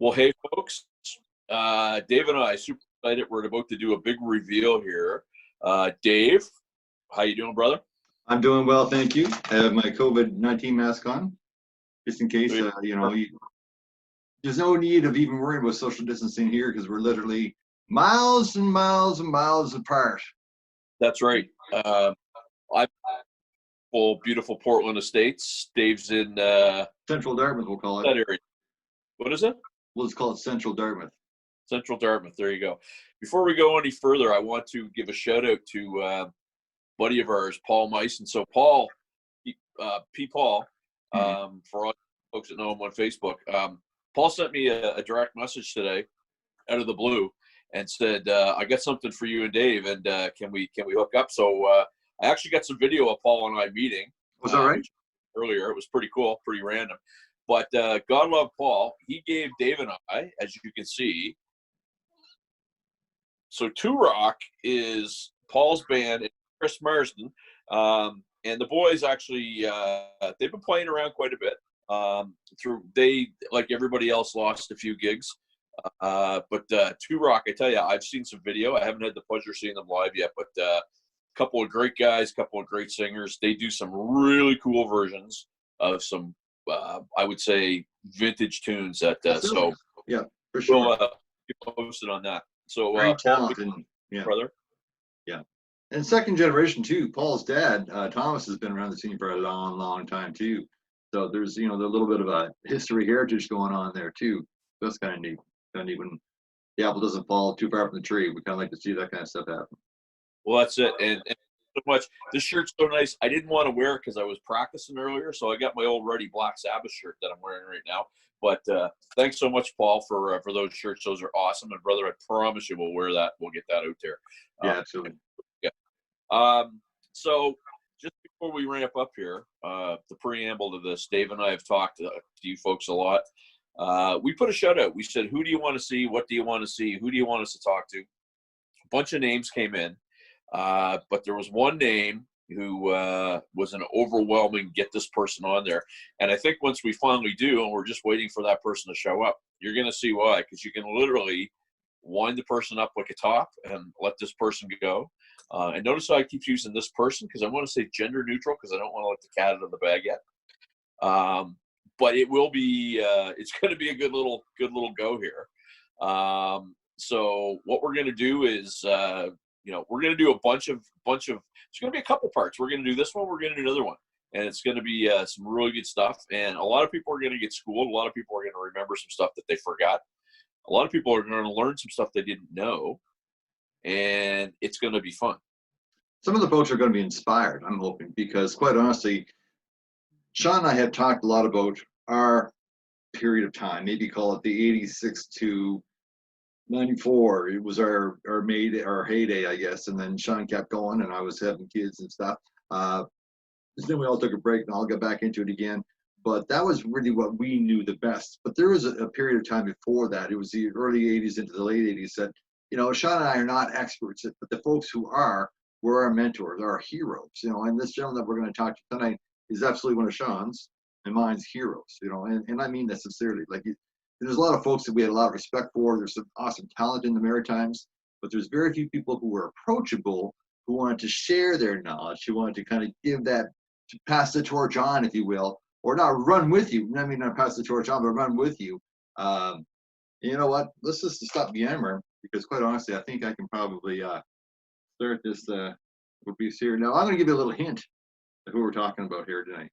Well, hey, folks. Dave and I super excited. We're about to do a big reveal here. Dave, how you doing, brother? I'm doing well, thank you. I have my COVID-19 mask on, just in case. There's no need of even worrying about social distancing here because we're literally miles and miles and miles apart. That's right. I'm beautiful Portland Estates. Dave's in Central Dartmouth, we'll call that it. area. What is it? We'll just call it Central Dartmouth. Central Dartmouth. There you go. Before we go any further, I want to give a shout out to a buddy of ours, Paul Meissen. So Paul, Paul, for all folks that know him on Facebook, Paul sent me a direct message today out of the blue and said, I got something for you and Dave, and can we hook up? So I actually got some video of Paul and I meeting. Was that right? Earlier. It was pretty cool, pretty random. But God love Paul. He gave Dave and I, as you can see. So Two Rock is Paul's band, and Chris Marsden. And the boys actually, they've been playing around quite a bit. They, like everybody else, lost a few gigs. But Two Rock, I tell you, I've seen some video. I haven't had the pleasure of seeing them live yet, but a couple of great guys, couple of great singers. They do some really cool versions of some, I would say, vintage tunes. So yeah, for sure. We'll keep posted on that. So great talent, yeah, brother. Yeah, and second generation too. Paul's dad, Thomas, has been around the scene for a long, long time too. So there's a little bit of a history heritage going on there too. That's kind of neat. Kind of when the apple doesn't fall too far from the tree, we kind of like to see that kind of stuff happen. Well, that's it, and so much. This shirt's so nice. I didn't want to wear it because I was practicing earlier, so I got my old Ruddy Black Sabbath shirt that I'm wearing right now. But thanks so much, Paul, for those shirts. Those are awesome, and brother, I promise you, we'll wear that. We'll get that out there. Yeah, absolutely. Yeah. So just before we ramp up here, the preamble to this, Dave and I have talked to you folks a lot. We put a shout out. We said, who do you want to see? What do you want to see? Who do you want us to talk to? A bunch of names came in, but there was one name who was an overwhelming get this person on there. And I think once we finally do, and we're just waiting for that person to show up, you're going to see why, because you can literally wind the person up like a top and let this person go. And notice how I keep using this person because I want to say gender neutral because I don't want to let the cat out of the bag yet. But it will be, it's going to be a good little go here. So what we're going to do is, we're going to do a bunch of, it's going to be a couple parts. We're going to do this one. We're going to do another one. And it's going to be some really good stuff. And a lot of people are going to get schooled. A lot of people are going to remember some stuff that they forgot. A lot of people are going to learn some stuff they didn't know. And it's going to be fun. Some of the folks are going to be inspired, I'm hoping, because quite honestly, Sean and I had talked a lot about our period of time, maybe call it the 86 to 94. It was our heyday, I guess. And then Sean kept going and I was having kids and stuff. Then we all took a break and I'll get back into it again. But that was really what we knew the best. But there was a period of time before that. It was the early 80s into the late 80s that, Sean and I are not experts, but the folks who are were our mentors, our heroes, and this gentleman that we're going to talk to tonight is absolutely one of Sean's and mine's heroes, and I mean that sincerely. Like, there's a lot of folks that we had a lot of respect for. There's some awesome talent in the Maritimes, but there's very few people who were approachable, who wanted to share their knowledge, who wanted to kind of give that, to pass the torch on, if you will, or not run with you. I mean, not pass the torch on, but run with you. You know what? Let's just stop yammering, because quite honestly, I think I can probably start this piece here. Now, I'm going to give you a little hint of who we're talking about here tonight.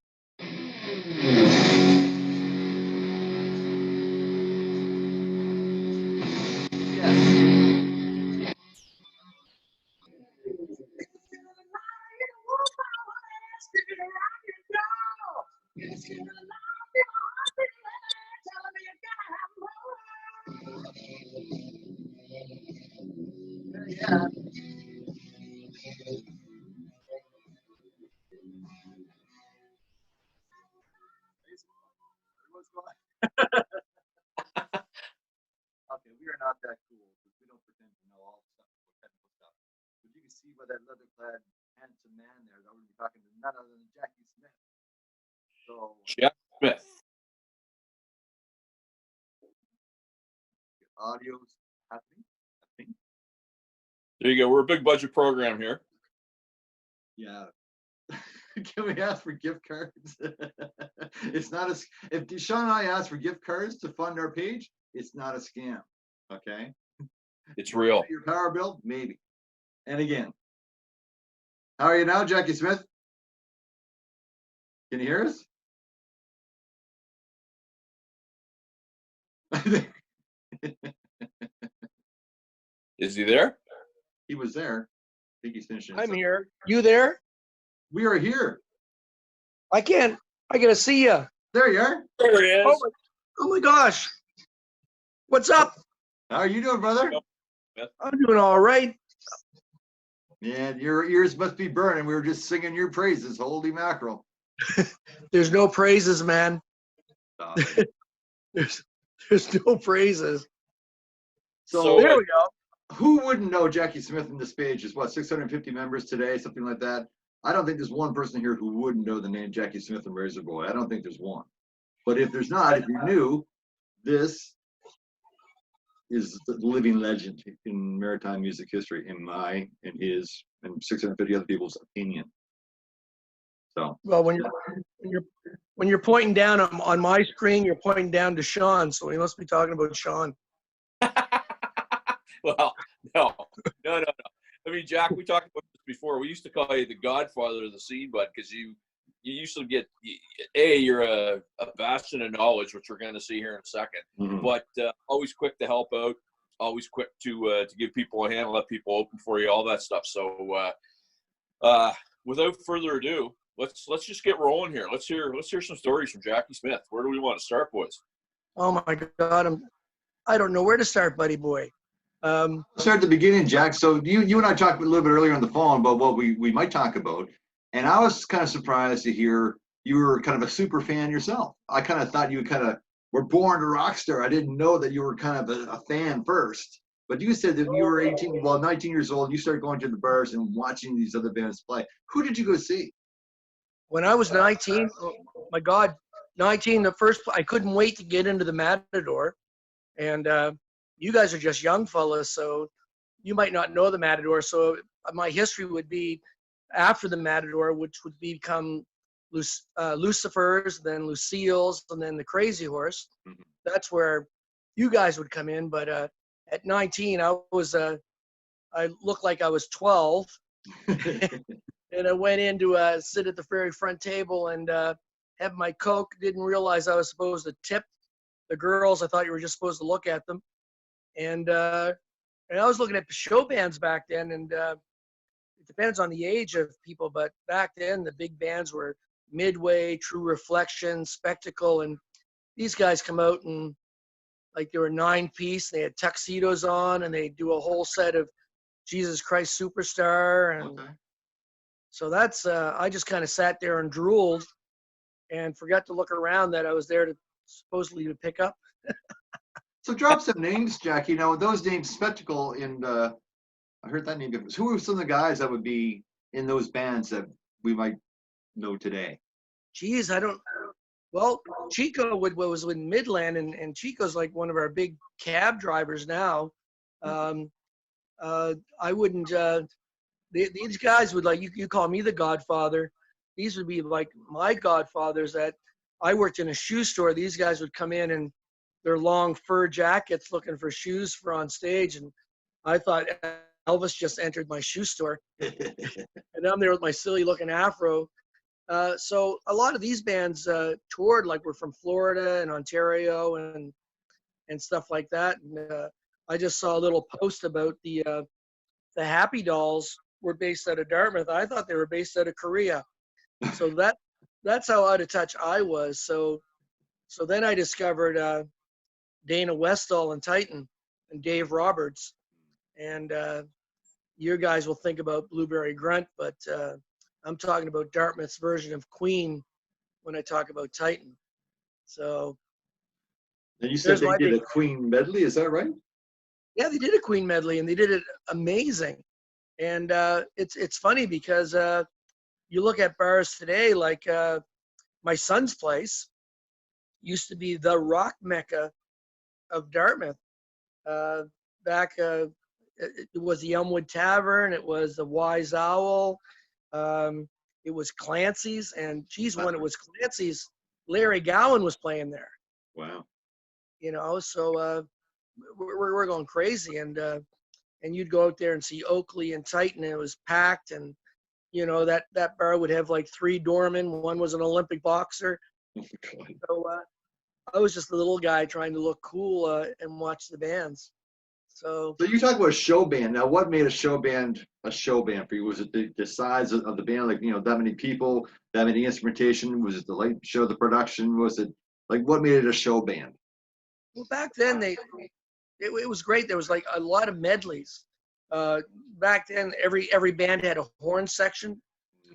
Yeah. Okay, we are not that cool because we don't pretend to know all the stuff, technical stuff. But you can see by that leather-clad, handsome man there that we're going to be talking to none other than Jackie Smith. So, Jack Smith. audio's happening, I think. There you go. We're a big budget program here. Yeah. Can we ask for gift cards? It's not a. If Sean and I ask for gift cards to fund our page, it's not a scam. Okay. It's real. Your power bill, maybe. And again, how are you now, Jackie Smith? Can you hear us? Is he there? He was there. I think he's finishing. I'm here. You there? We are here. I gotta see you. There you are. There he is. Oh my gosh. What's up? How are you doing, brother? I'm doing all right. Man, your ears must be burning. We were just singing your praises. Holy mackerel. There's no praises, man. Stop it. There's no praises. So There we go. who wouldn't know Jackie Smith in this page is what, 650 members today, something like that. I don't think there's one person here who wouldn't know the name Jackie Smith and Razor Boy. I don't think there's one. But if there's not, if you're new, this is the living legend in maritime music history, in my, in his, and 650 other people's opinion. So Well, when you're pointing down on my screen, you're pointing down to Sean, so we must be talking about Sean. Well, no. I mean, Jack, we talked about this before. We used to call you the godfather of the scene, bud, because you used to get, you're a bastion of knowledge, which we're going to see here in a second, but always quick to help out, always quick to give people a hand, let people open for you, all that stuff. So without further ado, let's just get rolling here. Let's hear some stories from Jackie Smith. Where do we want to start, boys? Oh my God, I don't know where to start, buddy boy. start at the beginning, Jack. So you and I talked a little bit earlier on the phone about what we might talk about, and I was kind of surprised to hear you were kind of a super fan yourself. I kind of thought you kind of were born a rock star. I didn't know that you were kind of a fan first. But you said that you were 19 years old, and you started going to the bars and watching these other bands play. Who did you go see? When I was 19, oh my God, 19, I couldn't wait to get into the Matador. And you guys are just young fellas, so you might not know the Matador. So my history would be after the Matador, which would become Lucifer's, then Lucille's, and then the Crazy Horse. Mm-hmm. That's where you guys would come in. But at 19, I looked like I was 12. And I went in to sit at the very front table and have my Coke. Didn't realize I was supposed to tip the girls. I thought you were just supposed to look at them. And I was looking at show bands back then, and it depends on the age of people, but back then the big bands were Midway, True Reflection, Spectacle, and these guys come out and like they were 9-piece. They had tuxedos on, and they do a whole set of Jesus Christ Superstar, and so that's I just kind of sat there and drooled, and forgot to look around that I was there to supposedly to pick up. So drop some names, Jackie. Now those names, Spectacle, and I heard that name. Who are some of the guys that would be in those bands that we might know today? Geez, I don't. Well, Chico was with Midland, and Chico's like one of our big cab drivers now. I wouldn't. These guys would, like, you call me the Godfather. These would be like my godfathers. That I worked in a shoe store. These guys would come in and their long fur jackets looking for shoes for on stage. And I thought Elvis just entered my shoe store. And I'm there with my silly looking afro. So a lot of these bands toured, like we're from Florida and Ontario and stuff like that. And I just saw a little post about the Happy Dolls were based out of Dartmouth. I thought they were based out of Korea. So that's how out of touch I was. So then I discovered Dana Westall and Titan and Dave Roberts. And you guys will think about Blueberry Grunt, but I'm talking about Dartmouth's version of Queen when I talk about Titan. So. And you said they did a Queen medley, is that right? Yeah, they did a Queen medley, and they did it amazing. And it's funny because you look at bars today, like my son's place used to be the rock mecca of Dartmouth. Back, it was the Elmwood Tavern. It was the Wise Owl. It was Clancy's, and geez, when it was Clancy's, Larry Gowan was playing there. Wow. So we're going crazy, and you'd go out there and see Oakley and Titan, and it was packed, and that bar would have like 3 doormen. One was an Olympic boxer. So I was just a little guy trying to look cool and watch the bands. So you talk about a show band. Now, what made a show band for you? Was it the size of the band, like, that many people, that many instrumentation? Was it the light show, the production? Was it like, what made it a show band? well, back then it was great. There was like a lot of medleys. Back then, every band had a horn section.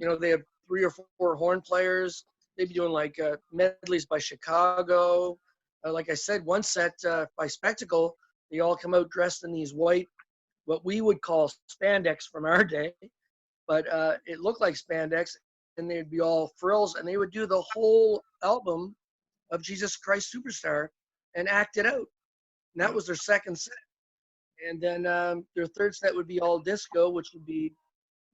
They had 3 or 4 horn players. They'd be doing like medleys by Chicago. Like I said, one set by Spectacle. They all come out dressed in these white, what we would call spandex from our day, but it looked like spandex, and they'd be all frills, and they would do the whole album of Jesus Christ Superstar and act it out. And that was their second set. And then their third set would be all disco, which would be,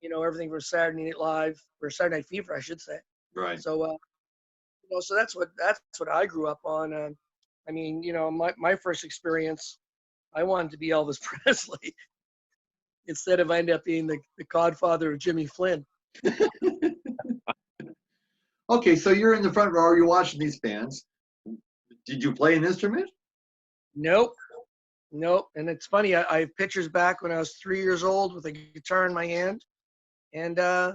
everything from Saturday Night Live, or Saturday Night Fever, I should say. Right. So, so that's what I grew up on. My first experience, I wanted to be Elvis Presley instead of end up being the godfather of Jimmy Flynn. Okay, so you're in the front row. You're watching these bands. Did you play an instrument? Nope. And it's funny. I have pictures back when I was 3 years old with a guitar in my hand, and I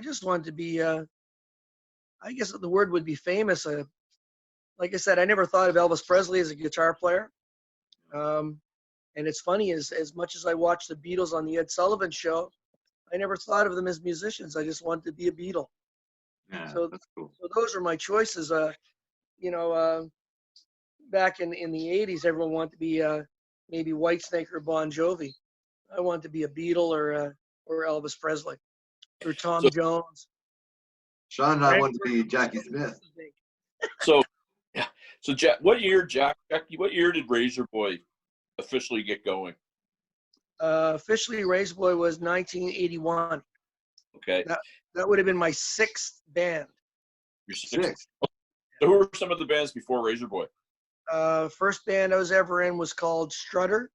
just wanted to be. I guess the word would be famous. Like I said, I never thought of Elvis Presley as a guitar player. And it's funny, as much as I watched the Beatles on the Ed Sullivan Show, I never thought of them as musicians. I just wanted to be a Beatle. Yeah, So that's cool. So those are my choices. Back in the 80s, everyone wanted to be maybe Whitesnake or Bon Jovi. I wanted to be a Beatle or Elvis Presley or Tom Jones. Sean and I wanted to be Jackie Smith. So, yeah. So, Jack, what year did Razor Boy officially get going? Officially, Razor Boy was 1981. Okay. That would have been my 6th band. Your 6th. So who were some of the bands before Razor Boy? First band I was ever in was called Strutter.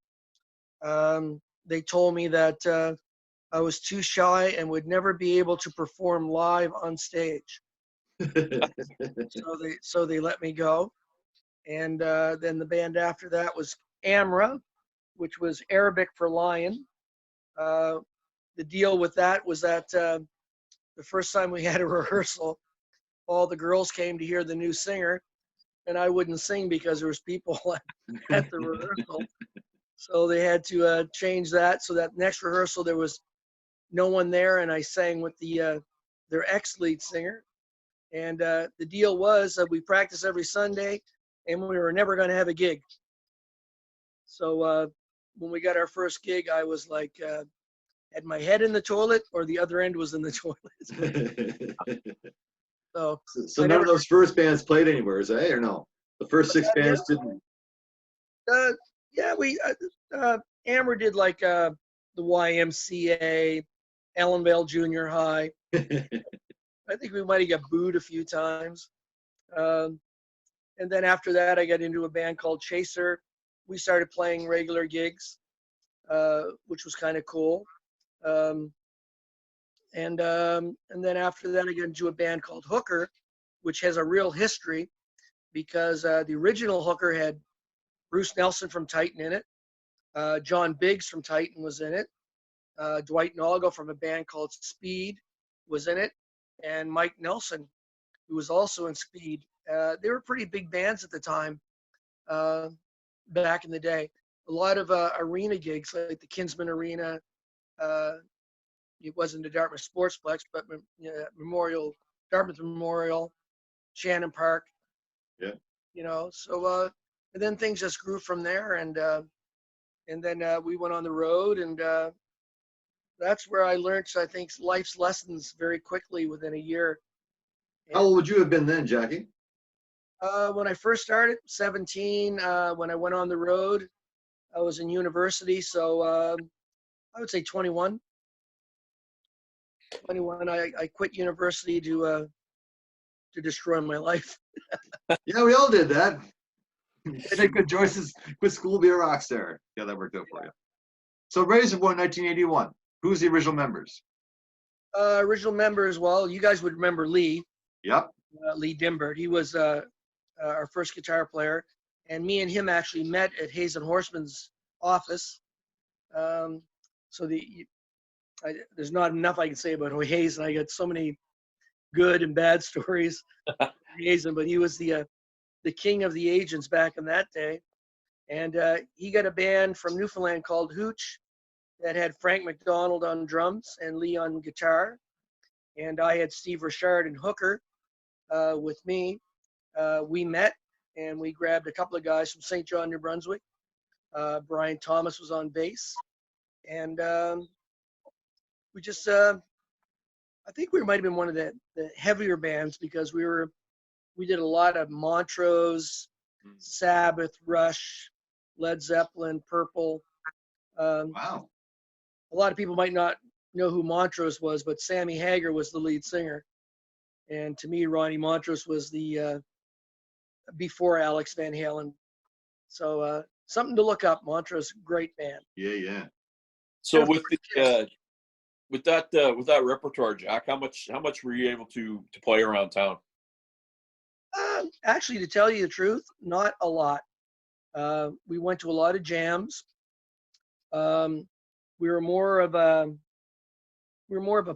They told me that I was too shy and would never be able to perform live on stage. So they let me go. And then the band after that was Amra, which was Arabic for lion. The deal with that was that the first time we had a rehearsal, all the girls came to hear the new singer, and I wouldn't sing because there was people at the rehearsal. So they had to change that. So that next rehearsal, there was no one there, and I sang with their ex-lead singer. And the deal was that we practiced every Sunday, and we were never going to have a gig. So when we got our first gig, I was like, had my head in the toilet, or the other end was in the toilet. So none of those first bands played anywhere, is that, or no? The first 6 bands didn't. We Amber did like the YMCA, Ellenvale Junior High. I think we might have got booed a few times. And then after that, I got into a band called Chaser. We started playing regular gigs, which was kind of cool. And then after that, I got into a band called Hooker, which has a real history because the original Hooker had Bruce Nelson from Titan in it. John Biggs from Titan was in it. Dwight Noggle from a band called Speed was in it. And Mike Nelson, who was also in Speed. They were pretty big bands at the time, back in the day. A lot of arena gigs, like the Kinsman Arena. It wasn't the Dartmouth Sportsplex, but Dartmouth Memorial, Shannon Park. Yeah. So and then things just grew from there, and then we went on the road, and that's where I learned, I think, life's lessons very quickly within a year. How old would you have been then, Jackie? When I first started, 17. When I went on the road, I was in university, so I would say 21. 21. I quit university to destroy my life. Yeah, we all did that. Take good choices. Quit school, be a rock star. Yeah, that worked out for you. So Razor Boy 1981. Who's the original members? Original members, well, you guys would remember Lee. Yep. Lee Dimbert. He was our first guitar player, and me and him actually met at Hayes and Horseman's office. So there's not enough I can say about Hayes, and I got so many good and bad stories. Hayes, but he was the king of the agents back in that day, and he got a band from Newfoundland called Hooch that had Frank McDonald on drums and Lee on guitar, and I had Steve Richard and Hooker with me. We met and we grabbed a couple of guys from St. John, New Brunswick. Brian Thomas was on bass, and we just I think we might have been one of the heavier bands because we did a lot of Montrose, Sabbath, Rush, Led Zeppelin, Purple. Wow. A lot of people might not know who Montrose was, but Sammy Hagar was the lead singer. And to me, Ronnie Montrose was the before Alex Van Halen. So something to look up. Montrose, great band. Yeah. So with that repertoire, Jack, how much were you able to play around town? Actually, to tell you the truth, not a lot. We went to a lot of jams. We were more of a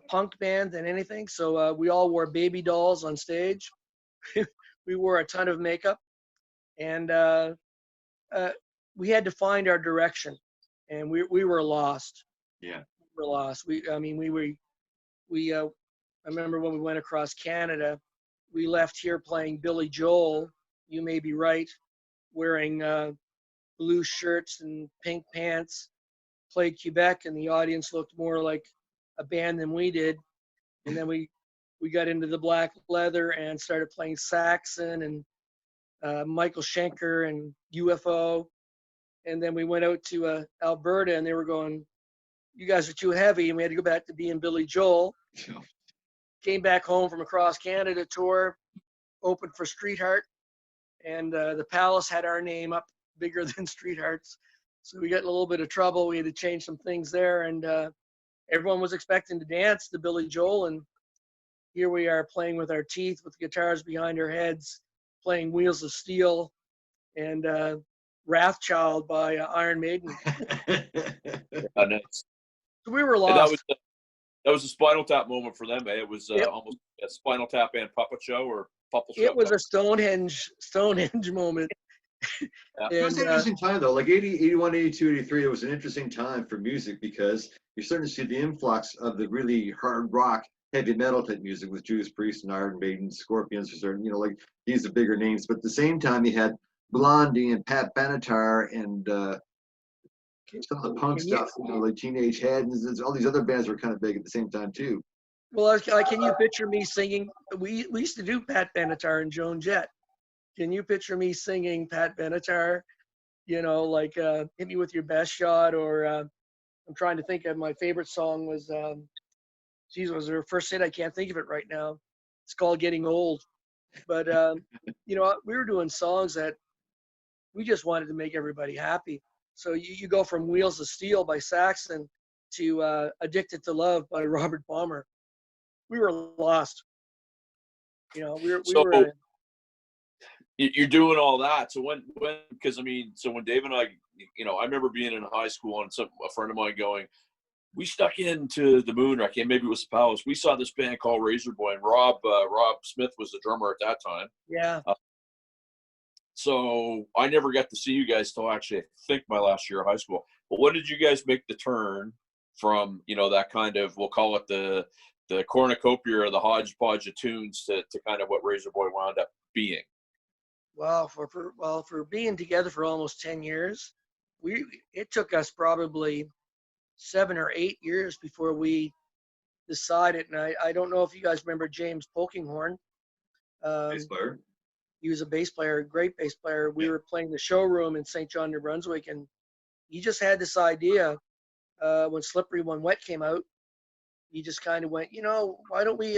punk band than anything. So we all wore baby dolls on stage. We wore a ton of makeup, and we had to find our direction, and we were lost. Yeah. We were lost. I remember when we went across Canada, we left here playing Billy Joel, You May Be Right, wearing blue shirts and pink pants, played Quebec, and the audience looked more like a band than we did. And then we got into the black leather and started playing Saxon and Michael Schenker and UFO. And then we went out to Alberta, and they were going, "You guys are too heavy," and we had to go back to being Billy Joel. Came back home from across Canada tour, opened for Streetheart, and the Palace had our name up bigger than Streetheart's. So we got in a little bit of trouble. We had to change some things there, and everyone was expecting to dance to Billy Joel, and here we are playing with our teeth, with guitars behind our heads, playing Wheels of Steel and Wrathchild by Iron Maiden. Nice. So we were And lost. that was a Spinal Tap moment for them. Eh? It was almost a Spinal Tap and puppet show or puppet show. It was a Stonehenge moment. Yeah. It was an interesting time though, like 80, 81, 82, 83, it was an interesting time for music because you're starting to see the influx of the really hard rock, heavy metal type music with Judas Priest and Iron Maiden, Scorpions, or certain, like these are bigger names. But at the same time, you had Blondie and Pat Benatar and some of the punk stuff, like Teenage Head, and all these other bands were kind of big at the same time too. Well, can you picture me singing? We used to do Pat Benatar and Joan Jett. Can you picture me singing Pat Benatar? Like "Hit Me With Your Best Shot," or I'm trying to think of my favorite song was, was her first hit. I can't think of it right now. It's called "Getting Old." But we were doing songs that we just wanted to make everybody happy. So you go from "Wheels of Steel" by Saxon to "Addicted to Love" by Robert Palmer. We were lost. You're doing all that. So so when Dave and I, I remember being in high school and a friend of mine going, we stuck into the Moonrack, and maybe it was the Palace. We saw this band called Razor Boy, and Rob Smith was the drummer at that time. Yeah. So I never got to see you guys till actually I think my last year of high school. But when did you guys make the turn from that kind of, we'll call it the cornucopia or the hodgepodge of tunes to kind of what Razor Boy wound up being? Well, for being together for almost 10 years, it took us probably 7 or 8 years before we decided. And I don't know if you guys remember James Polkinghorne. Bass player. He was a bass player, a great bass player. We were playing the Showroom in St. John, New Brunswick, and he just had this idea when Slippery When Wet came out. He just kind of went, why don't we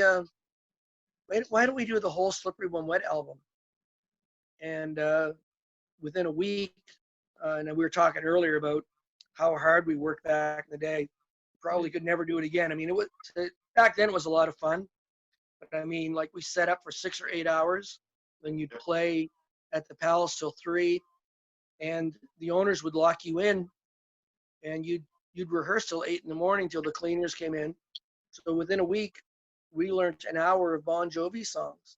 do the whole Slippery When Wet album? And within a week, and we were talking earlier about how hard we worked back in the day. Probably could never do it again. I mean, back then it was a lot of fun. But I mean, like we set up for 6 or 8 hours, then you'd play at the Palace till 3, and the owners would lock you in, and you'd rehearse till 8 in the morning till the cleaners came in. So within a week, we learned an hour of Bon Jovi songs,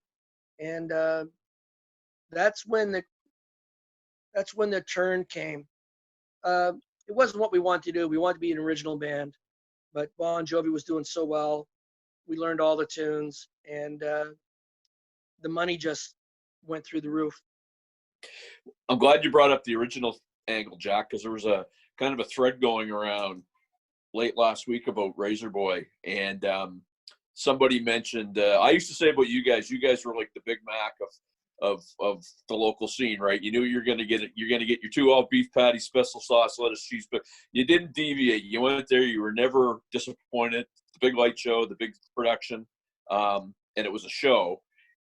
and that's when the turn came. It wasn't what we wanted to do. We wanted to be an original band, but Bon Jovi was doing so well. We learned all the tunes, and the money just went through the roof. I'm glad you brought up the original angle, Jack, because there was a kind of a thread going around late last week about Razor Boy, and somebody mentioned. I used to say about you guys were like the Big Mac of the local scene, right? You knew you're going to get it. You're going to get your 2 all beef patties, special sauce, lettuce, cheese, but you didn't deviate. You went there. You were never disappointed. The big light show, the big production, and it was a show.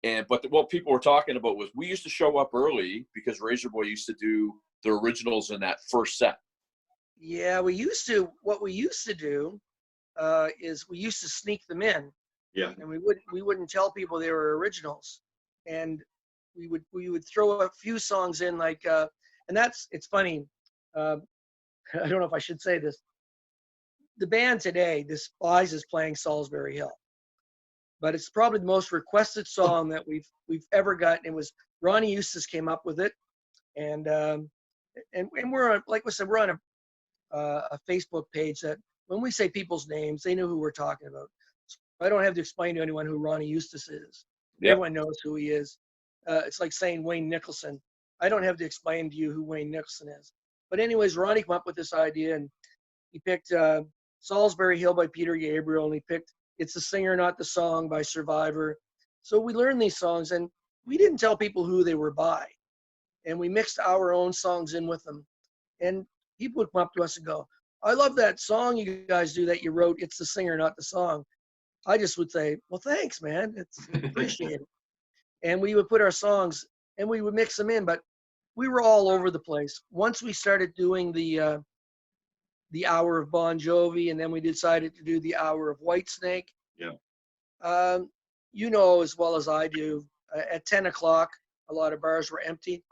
But what people were talking about was we used to show up early because Razor Boy used to do the originals in that first set. Yeah, we used to. What we used to do is we used to sneak them in. Yeah. And we wouldn't tell people they were originals, and we would throw a few songs in, like and it's funny. I don't know if I should say this. The band today despises playing Salisbury Hill, but it's probably the most requested song that we've ever gotten. It was Ronnie Eustace came up with it, and we're on, like I said, we're on a Facebook page that when we say people's names, they know who we're talking about. So I don't have to explain to anyone who Ronnie Eustace is. Yep. Everyone knows who he is. It's like saying Wayne Nicholson. I don't have to explain to you who Wayne Nicholson is. But anyways, Ronnie came up with this idea, and he picked Salisbury Hill by Peter Gabriel, and he picked It's the Singer, Not the Song by Survivor. So we learned these songs, and we didn't tell people who they were by. And we mixed our own songs in with them. And people would come up to us and go, I love that song you guys do that you wrote, It's the Singer, Not the Song. I just would say, well, thanks, man. It's appreciated. And we would put our songs, and we would mix them in, but we were all over the place. Once we started doing the hour of Bon Jovi, and then we decided to do the hour of Whitesnake. Yeah. You know as well as I do, at 10 o'clock, a lot of bars were empty.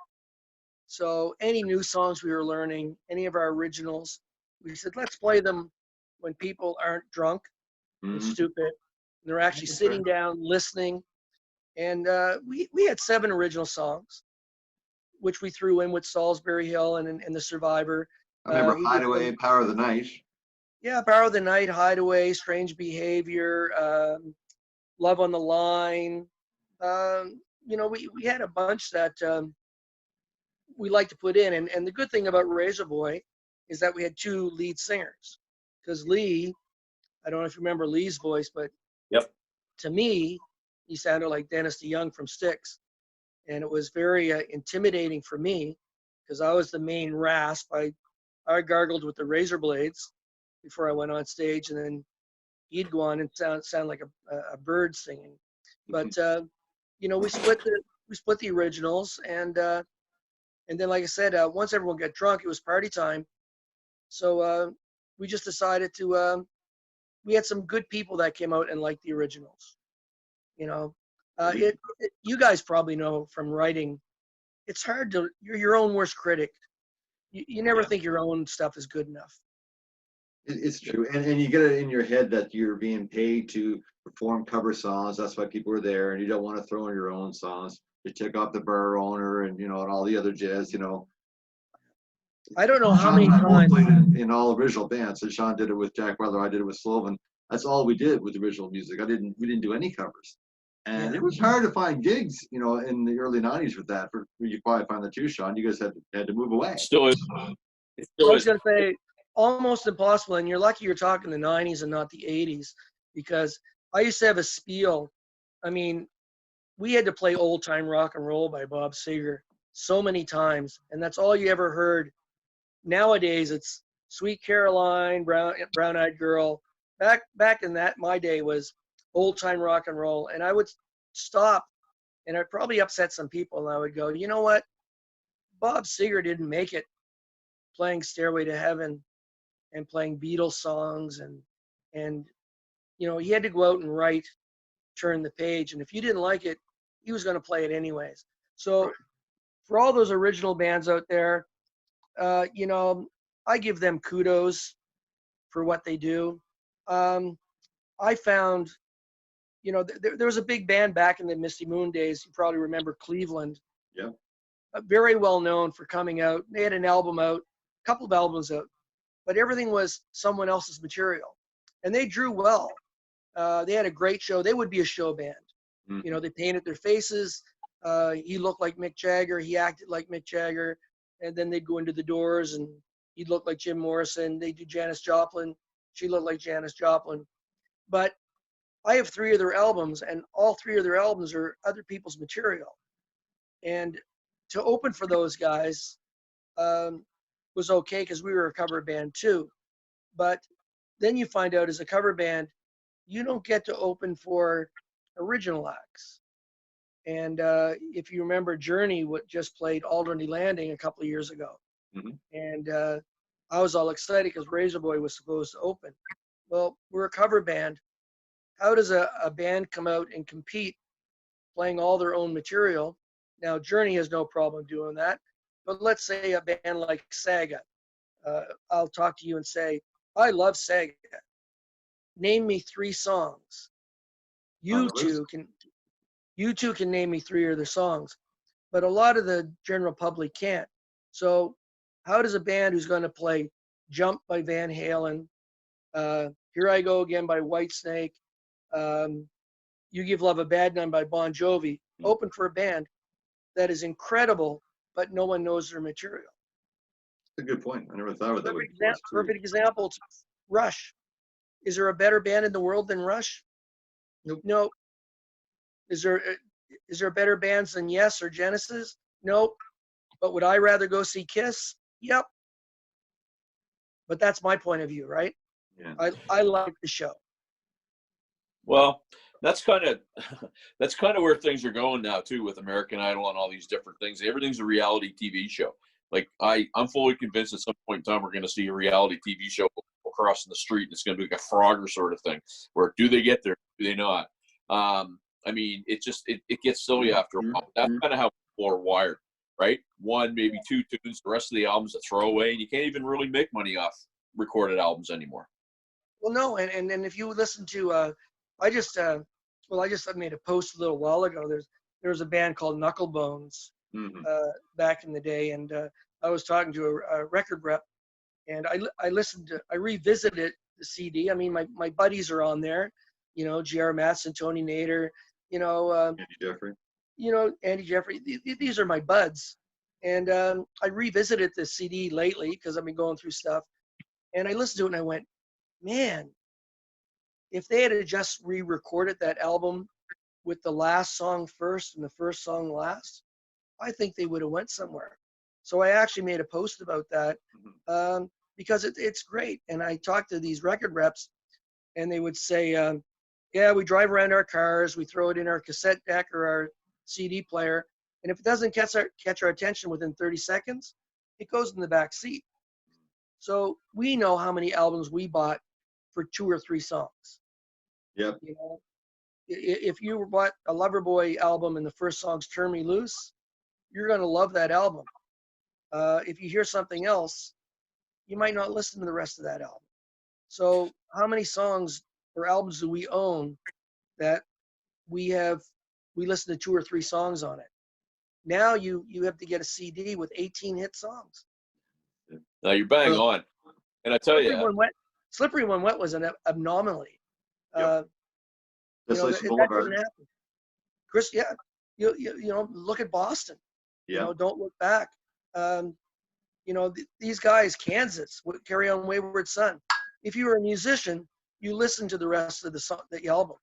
So any new songs we were learning, any of our originals, we said, let's play them when people aren't drunk and stupid. And they're actually sitting down, listening. And we had 7 original songs, which we threw in with Salisbury Hill and the Survivor. I remember Hideaway, Power of the Night. Yeah, Power of the Night, Hideaway, Strange Behavior, Love on the Line. We had a bunch that we like to put in. And the good thing about Razor Boy is that we had 2 lead singers. Because Lee, I don't know if you remember Lee's voice, but Yep. To me, he sounded like Dennis DeYoung from Styx. And it was very intimidating for me because I was the main rasp. I gargled with the razor blades before I went on stage, and then he'd go on and sound like a bird singing. But we split the originals, and then, like I said, once everyone got drunk, it was party time. So we just decided to. We had some good people that came out and liked the originals. You guys probably know from writing, it's hard to. You're your own worst critic. You never think your own stuff is good enough. It's true, and you get it in your head that you're being paid to perform cover songs. That's why people are there, and you don't want to throw in your own songs. You take off the bar owner and and all the other jazz. I don't know how Sean many and I both times. played in all original bands. So Sean did it with Jack Weather, I did it with Slovan. That's all we did with original music. We didn't do any covers, and it was hard to find gigs. In the early '90s with that. You probably find that too, Sean. You guys had to move away. Still is. I was going to say almost impossible, and you're lucky you're talking the 90s and not the 80s, because I used to have a spiel. I mean, we had to play Old Time Rock and Roll by Bob Seger so many times, and that's all you ever heard Nowadays, it's Sweet Caroline, Brown Eyed Girl. Back in my day was old time rock and roll. And I would stop, and I'd probably upset some people, and I would go, you know what? Bob Seger didn't make it playing Stairway to Heaven and playing Beatles songs, and he had to go out and write Turn the Page, and if you didn't like it, he was going to play it anyways. So for all those original bands out there, I give them kudos for what they do. I found, there was a big band back in the Misty Moon days. You probably remember Cleveland. Yeah. Very well known for coming out. They had an album out, a couple of albums out, but everything was someone else's material. And they drew well. They had a great show. They would be a show band. Mm-hmm. They painted their faces. He looked like Mick Jagger. He acted like Mick Jagger. And then they'd go into the Doors, and he'd look like Jim Morrison. They'd do Janis Joplin. She looked like Janis Joplin. But I have 3 of their albums, and all 3 of their albums are other people's material. And to open for those guys was okay because we were a cover band too. But then you find out as a cover band, you don't get to open for original acts. And if you remember, Journey just played Alderney Landing a couple of years ago. Mm-hmm. And I was all excited because Razor Boy was supposed to open. Well, we're a cover band. How does a band come out and compete playing all their own material? Now, Journey has no problem doing that. But let's say a band like Saga. I'll talk to you and say, I love Saga. Name me 3 songs. You two can name me 3 of their songs, but a lot of the general public can't. So how does a band who's going to play Jump by Van Halen, Here I Go Again by Whitesnake, You Give Love a Bad Name by Bon Jovi, open for a band that is incredible, but no one knows their material? That's a good point. I never thought of that. Perfect example, Rush. Is there a better band in the world than Rush? Nope. No. Is there better bands than Yes or Genesis? Nope. But would I rather go see Kiss? Yep. But that's my point of view, right? Yeah. I like the show. Well, that's kind of where things are going now too, with American Idol and all these different things. Everything's a reality TV show. Like I'm fully convinced at some point in time we're going to see a reality TV show across the street, and it's going to be like a Frogger sort of thing. Where do they get there? Do they not? I mean, it gets silly after a while. That's kind of how people are wired, right? 1, maybe 2 tunes. The rest of the album's a throwaway, and you can't even really make money off recorded albums anymore. Well, no, and if you listen to, I just made a post a little while ago. There was a band called Knucklebones back in the day, and I was talking to a record rep, and I revisited the CD. I mean, my buddies are on there, J.R. Matson, Tony Nader, Andy Jeffrey. Andy Jeffrey. These are my buds, and I revisited the CD lately because I've been going through stuff, and I listened to it and I went, man, if they had just re-recorded that album with the last song first and the first song last, I think they would have went somewhere. So I actually made a post about that because it's great. And I talked to these record reps, and they would say, yeah, we drive around our cars, we throw it in our cassette deck or our CD player, and if it doesn't catch our attention within 30 seconds, it goes in the back seat. So we know how many albums we bought for 2 or 3 songs. Yep. If you bought a Loverboy album and the first song's Turn Me Loose, you're going to love that album. If you hear something else, you might not listen to the rest of that album. So how many songs or albums do we own that we listen to 2 or 3 songs on it? Now you have to get a CD with 18 hit songs. Now you're bang on. And I tell you, Slippery When Wet was an anomaly. Yep. That didn't happen. Chris, yeah, look at Boston. Yeah. Don't look back. These guys, Kansas, Carry On Wayward Son. If you were a musician, you listen to the rest of the album.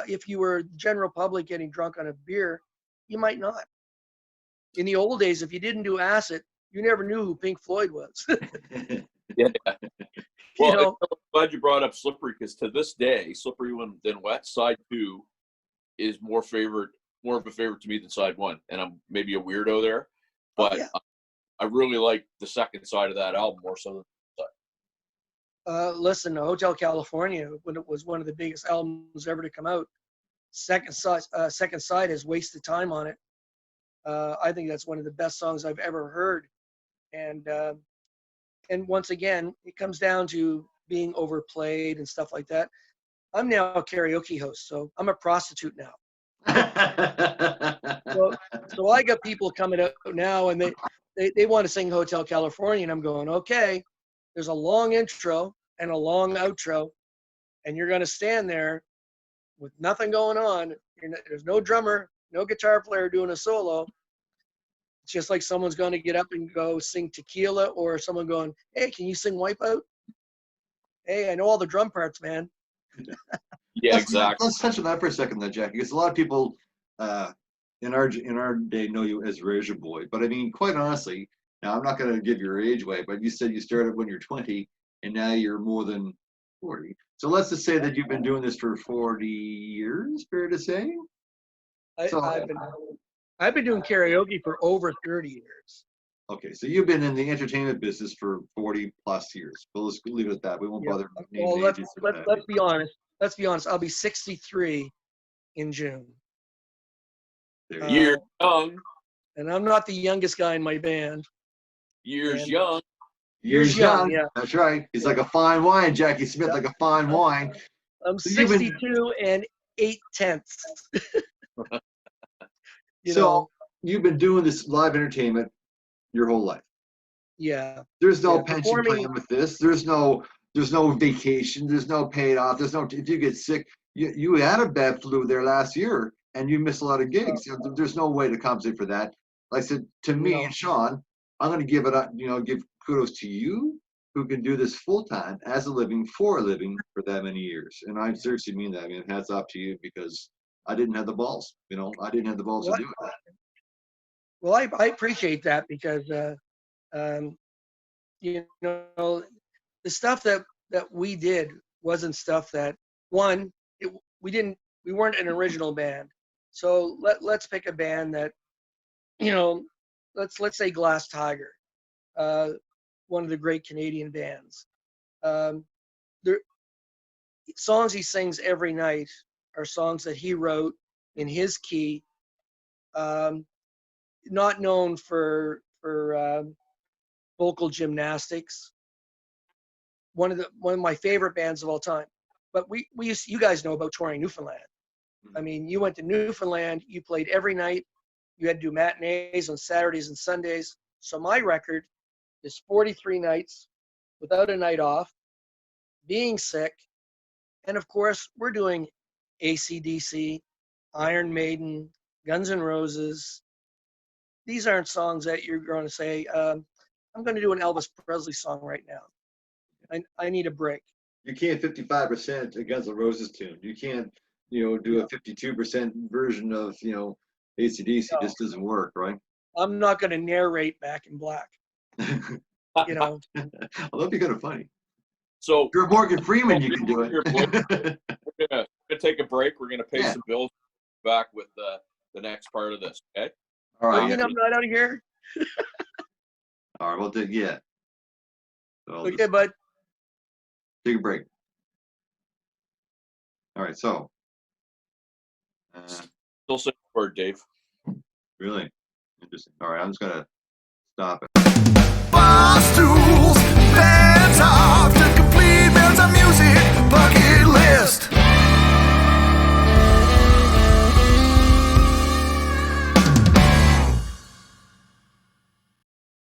If you were general public getting drunk on a beer, you might not. In the old days, if you didn't do acid, you never knew who Pink Floyd was. Yeah. You Well, know? I'm glad you brought up Slippery, because to this day, Slippery Than Wet side 2 is more of a favorite to me than side 1. And I'm maybe a weirdo there, but yeah. I really like the second side of that album more so than the side. Listen, Hotel California, when it was one of the biggest albums ever to come out, second side has Wasted Time on it. I think that's one of the best songs I've ever heard. And once again, it comes down to being overplayed and stuff like that. I'm now a karaoke host, so I'm a prostitute now. So I got people coming up now, and they want to sing Hotel California, and I'm going, okay, there's a long intro and a long outro, and you're going to stand there with nothing going on. There's no drummer, no guitar player doing a solo. It's just like someone's going to get up and go sing Tequila, or someone going, hey, can you sing Wipeout? Hey, I know all the drum parts, man. Yeah, exactly. Let's touch on that for a second, though, Jackie, because a lot of people in our day know you as Razor Boy. But I mean, quite honestly, now I'm not going to give your age away, but you said you started when you're 20, and now you're more than 40. So let's just say that you've been doing this for 40 years, fair to say? I've been doing karaoke for over 30 years. Okay, so you've been in the entertainment business for 40 plus years. Well, let's leave it at that. We won't bother naming Well, ages. let's be honest. Let's be honest. I'll be 63 in June. You're young. And I'm not the youngest guy in my band. Years young. Years young. Yeah. That's right. He's like a fine wine, Jackie Smith, like a fine wine. I'm 62 and 8/10. You've been doing this live entertainment your whole life. Yeah. There's no pension plan with this. There's no vacation. There's no paid off. If you get sick, you had a bad flu there last year and you missed a lot of gigs. There's no way to compensate for that. Like I said, to me and Sean, I'm going to give it up, give kudos to you who can do this full time as a living for that many years. And I seriously mean that. I mean, hats off to you, because I didn't have the balls. I didn't have the balls to do it. Well, I appreciate that, because the stuff that we did wasn't stuff that we weren't an original band. So let's pick a band that, let's say Glass Tiger, one of the great Canadian bands. Songs he sings every night are songs that he wrote in his key, not known for vocal gymnastics. One of my favorite bands of all time. But you guys know about touring Newfoundland. I mean, you went to Newfoundland, you played every night. You had to do matinees on Saturdays and Sundays. So my record is 43 nights without a night off, being sick. And of course, we're doing AC/DC, Iron Maiden, Guns N' Roses. These aren't songs that you're going to say, I'm going to do an Elvis Presley song right now. I need a break. You can't 55% a Guns N' Roses tune. You can't, do a 52% version of, AC/DC. No. This doesn't work, right? I'm not going to narrate Back in Black. Well, that'd be kind of funny. So if you're Morgan Freeman, you can do it. We're gonna take a break. We're gonna pay some bills. Back with the next part of this. Okay. All right. I'm not out of here. All right. Well, yeah. So okay, bud. Take a break. All right. So. Still saying the word, Dave. Really interesting. All right. I'm just gonna stop it. Barstools